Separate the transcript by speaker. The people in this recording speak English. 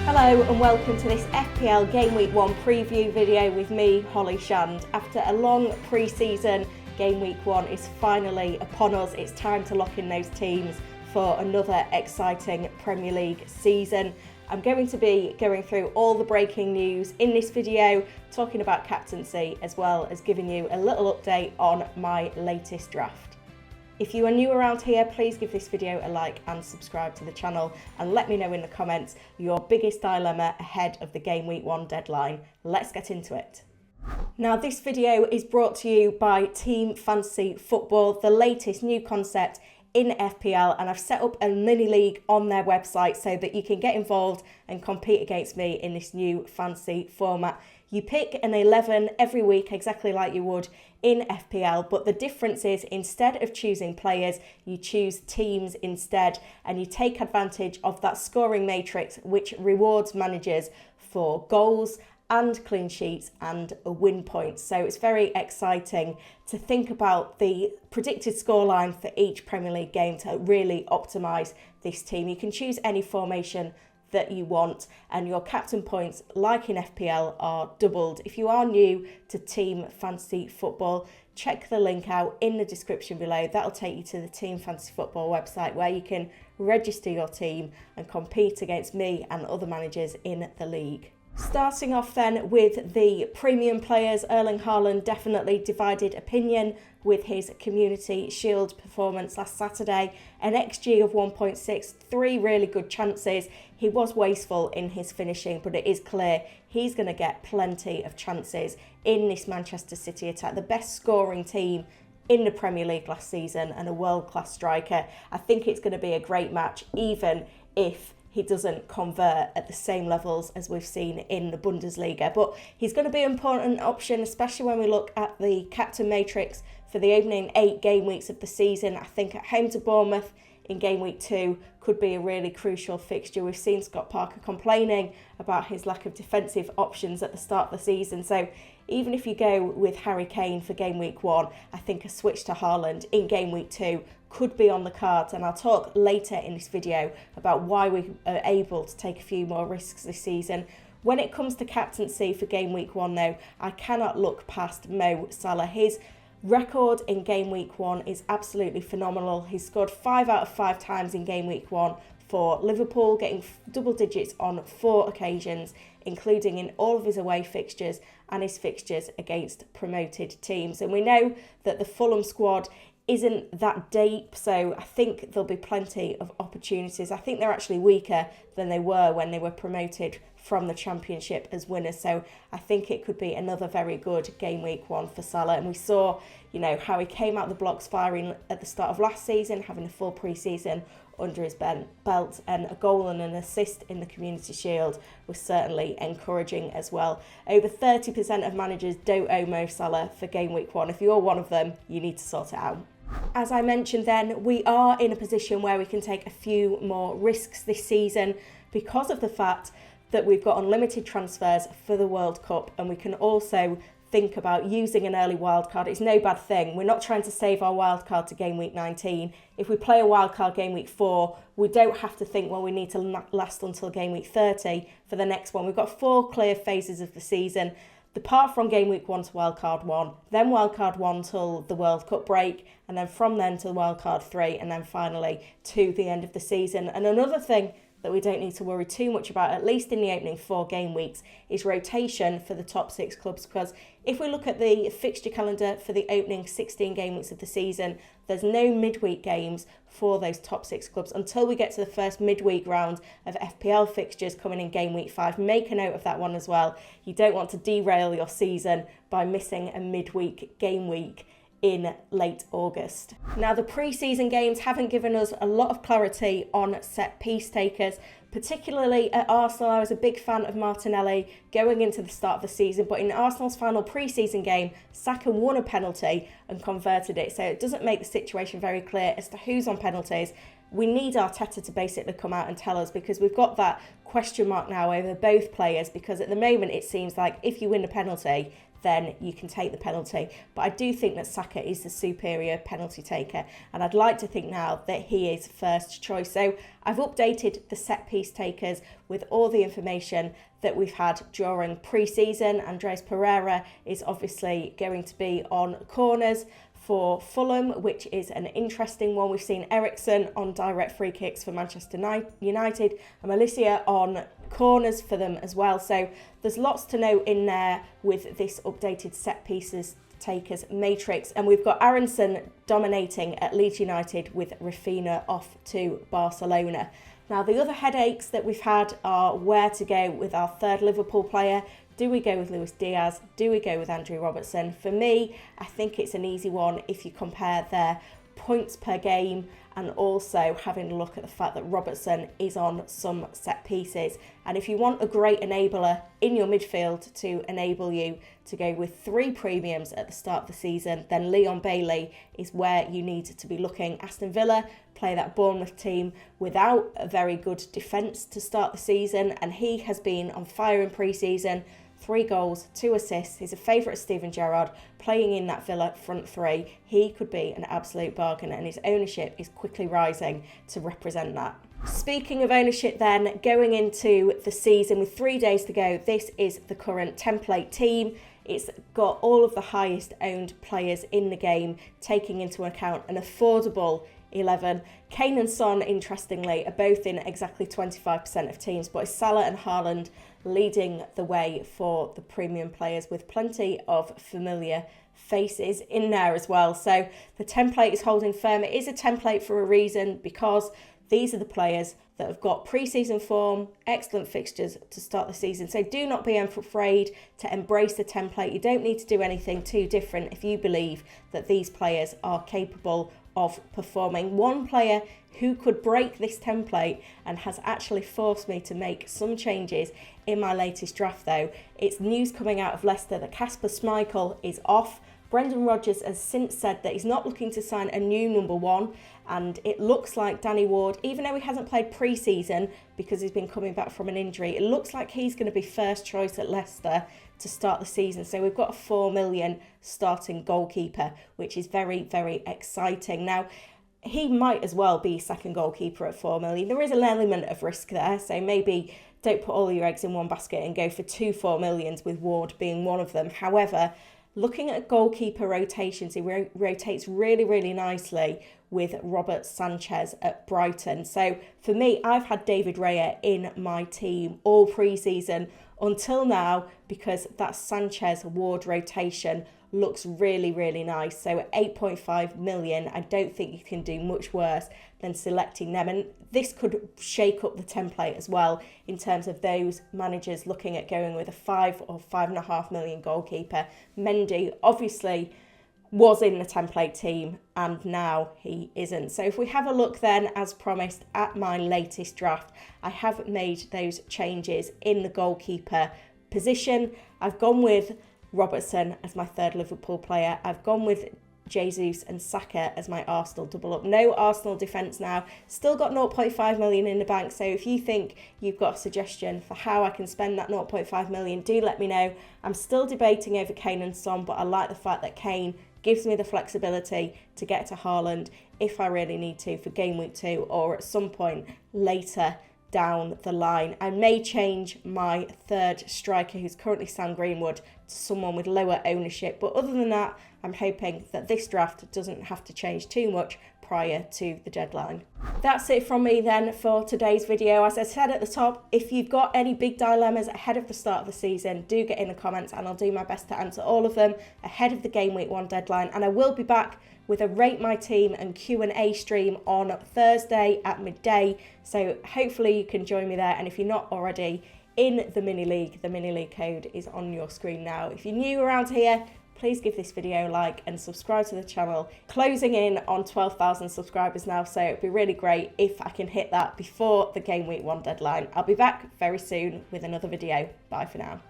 Speaker 1: Hello and welcome to this FPL Gameweek 1 preview video with me, Holly Shand. After a long pre-season, Gameweek 1 is finally upon us. It's time to lock in those teams for another exciting Premier League season. I'm going to be going through all the breaking news in this video, talking about captaincy, as well as giving you a little update on my latest draft. If you are new around here, please give this video a like and subscribe to the channel, and let me know in the comments your biggest dilemma ahead of the Game Week 1 deadline. Let's get into it. Now, this video is brought to you by Team Fantasy Football, the latest new concept in FPL, and I've set up a mini league on their website so that you can get involved and compete against me in this new fantasy format. You pick an 11 every week, exactly like you would in FPL, but the difference is instead of choosing players, you choose teams instead, and you take advantage of that scoring matrix which rewards managers for goals and clean sheets and win points. So it's very exciting to think about the predicted scoreline for each Premier League game to really optimise this team. You can choose any formation that you want, and your captain points, like in FPL, are doubled. If you are new to Team Fantasy Football, check the link out in the description below. That'll take you to the Team Fantasy Football website where you can register your team and compete against me and other managers in the league. Starting off then with the premium players, Erling Haaland definitely divided opinion with his Community Shield performance last Saturday. An XG of 1.6, 3 really good chances. He was wasteful in his finishing, but it is clear he's going to get plenty of chances in this Manchester City attack. The best scoring team in the Premier League last season and a world-class striker. I think it's going to be a great match, even if he doesn't convert at the same levels as we've seen in the Bundesliga. But he's going to be an important option, especially when we look at the captain matrix for the opening 8 game weeks of the season. I think at home to Bournemouth in game week 2 could be a really crucial fixture. We've seen Scott Parker complaining about his lack of defensive options at the start of the season. So even if you go with Harry Kane for game week 1, I think a switch to Haaland in game week 2 could be on the cards, and I'll talk later in this video about why we are able to take a few more risks this season. When it comes to captaincy for game week 1 though, I cannot look past Mo Salah. His record in game week 1 is absolutely phenomenal. He's scored 5 out of 5 times in game week 1 for Liverpool, getting double digits on 4 occasions, including in all of his away fixtures and his fixtures against promoted teams. And we know that the Fulham squad isn't that deep, so I think there'll be plenty of opportunities. I think they're actually weaker than they were when they were promoted from the Championship as winners, so I think it could be another very good game week 1 for Salah. And we saw, how he came out the blocks firing at the start of last season, having a full pre-season under his belt, and a goal and an assist in the Community Shield was certainly encouraging as well. Over 30% of managers don't own Mo Salah for game week 1. If you're one of them, you need to sort it out. As I mentioned then, we are in a position where we can take a few more risks this season because of the fact that we've got unlimited transfers for the World Cup, and we can also think about using an early wildcard. It's no bad thing. We're not trying to save our wildcard to game week 19. If we play a wildcard game week 4, we don't have to think, well, we need to last until game week 30 for the next one. We've got 4 clear phases of the season. Apart from game week 1 to wildcard 1, then wildcard 1 till the World Cup break, and then from then to wildcard 3, and then finally to the end of the season. And another thing that we don't need to worry too much about, at least in the opening 4 game weeks, is rotation for the top 6 clubs. Because if we look at the fixture calendar for the opening 16 game weeks of the season, there's no midweek games for those top 6 clubs until we get to the first midweek round of FPL fixtures coming in game week 5. Make a note of that one as well. You don't want to derail your season by missing a midweek game week in late August. Now, the pre-season games haven't given us a lot of clarity on set piece takers, particularly at Arsenal. I was a big fan of Martinelli going into the start of the season, but in Arsenal's final pre-season game, Saka won a penalty and converted it, so it doesn't make the situation very clear as to who's on penalties. We need Arteta to basically come out and tell us, because we've got that question mark now over both players, because at the moment it seems like if you win a penalty, then you can take the penalty. But I do think that Saka is the superior penalty taker, and I'd like to think now that he is first choice. So I've updated the set piece takers with all the information that we've had during pre-season. Andreas Pereira is obviously going to be on corners for Fulham, which is an interesting one. We've seen Eriksen on direct free kicks for Manchester United and Malaysia on corners for them as well. So there's lots to know in there with this updated set pieces takers matrix. And we've got Aronson dominating at Leeds United with Rafinha off to Barcelona. Now, the other headaches that we've had are where to go with our third Liverpool player. Do we go with Luis Diaz? Do we go with Andrew Robertson? For me, I think it's an easy one if you compare their points per game and also having a look at the fact that Robertson is on some set pieces. And if you want a great enabler in your midfield to enable you to go with 3 premiums at the start of the season, then Leon Bailey is where you need to be looking. Aston Villa play that Bournemouth team without a very good defence to start the season, and he has been on fire in pre-season. 3 goals, 2 assists. He's a favourite of Steven Gerrard, playing in that Villa front 3. He could be an absolute bargain, and his ownership is quickly rising to represent that. Speaking of ownership then, going into the season with 3 days to go, this is the current template team. It's got all of the highest owned players in the game, taking into account an affordable 11. Kane and Son, interestingly, are both in exactly 25% of teams, but it's Salah and Haaland leading the way for the premium players with plenty of familiar faces in there as well. So the template is holding firm. It is a template for a reason, because these are the players that have got pre-season form, excellent fixtures to start the season. So do not be afraid to embrace the template. You don't need to do anything too different if you believe that these players are capable of performing. One player who could break this template and has actually forced me to make some changes in my latest draft, though. It's news coming out of Leicester that Kasper Schmeichel is off. Brendan Rodgers has since said that he's not looking to sign a new number 1, and it looks like Danny Ward, even though he hasn't played pre-season because he's been coming back from an injury, it looks like he's going to be first choice at Leicester to start the season. So we've got a 4 million starting goalkeeper, which is very, very exciting. Now, he might as well be second goalkeeper at 4 million. There is an element of risk there, so maybe don't put all your eggs in one basket and go for 2 4 millions with Ward being one of them. However, looking at goalkeeper rotations, he rotates really, really nicely with Robert Sanchez at Brighton. So for me, I've had David Raya in my team all pre-season until now, because that Sanchez-Ward rotation looks really, really nice. So at 8.5 million, I don't think you can do much worse than selecting them. And this could shake up the template as well in terms of those managers looking at going with a 5 or 5.5 million goalkeeper. Mendy obviously was in the template team and now he isn't. So if we have a look then, as promised, at my latest draft, I have made those changes in the goalkeeper position. I've gone with Robertson as my third Liverpool player. I've gone with Jesus and Saka as my Arsenal double up. No Arsenal defence now. Still got 0.5 million in the bank. So if you think you've got a suggestion for how I can spend that 0.5 million, do let me know. I'm still debating over Kane and Son, but I like the fact that Kane gives me the flexibility to get to Haaland if I really need to for game week 2 or at some point later down the line. I may change my third striker, who's currently Sam Greenwood, to someone with lower ownership. But other than that, I'm hoping that this draft doesn't have to change too much prior to the deadline. That's it from me then for today's video. As I said at the top, if you've got any big dilemmas ahead of the start of the season, do get in the comments and I'll do my best to answer all of them ahead of the Game Week 1 deadline. And I will be back with a Rate My Team and Q&A stream on Thursday at midday. So hopefully you can join me there. And if you're not already in the mini league code is on your screen now. If you're new around here, please give this video a like and subscribe to the channel. Closing in on 12,000 subscribers now, so it'd be really great if I can hit that before the Game Week 1 deadline. I'll be back very soon with another video. Bye for now.